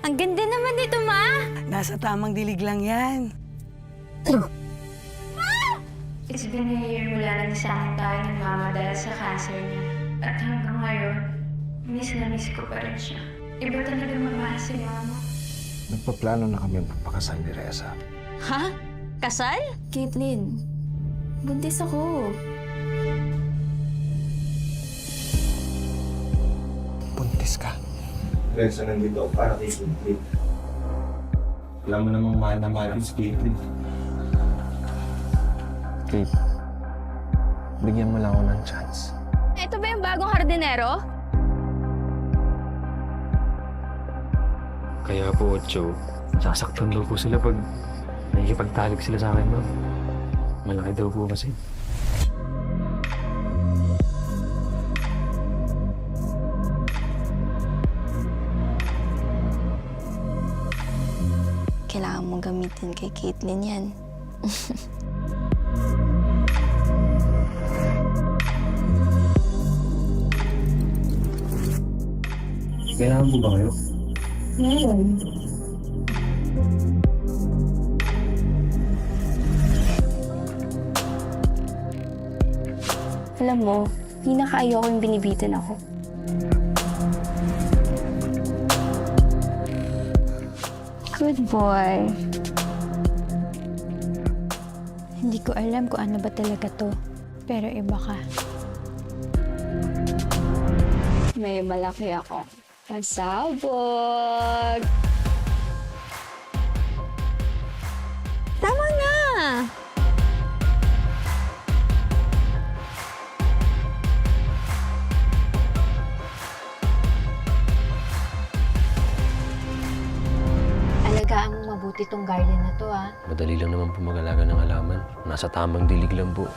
Ang ganda naman nito, Ma! Nasa tamang dilig lang yan. It's been a year mula lang sa akin tayo ng mama dahil sa cancer niya. At hanggang ngayon, miss na miss ko pa rin siya. Iba talaga mamahal si Mama. Nagpaplano na kami magpapakasal ni Reza. Ha? Kasal? Caitlyn, buntis ako. Buntis ka. Reza, nandito ako para kay Caitlyn. Alam mo namang mahal na mahal si Caitlyn. Kate, bigyan mo lang ako ng chance. Ito ba yung bagong hardinero? Kaya po, Ocho, sasaktan daw po sila pag nakikipagtalik sila sa akin, ma'am. Malaki daw po kasi. Kailangan mong gamitin kay Caitlyn yan. Kailangan mo ba kayo? Alam mo, pinaka-ayoko yung binibitin ako. Good boy. Hindi ko alam kung ano ba talaga to. Pero iba ka. May malaki ako. Pasabog! Tama na! Alagaan mo mabuti tong garden na to, ha? Madali lang naman po mag-alaga ng halaman. Nasa tamang dilig lang po.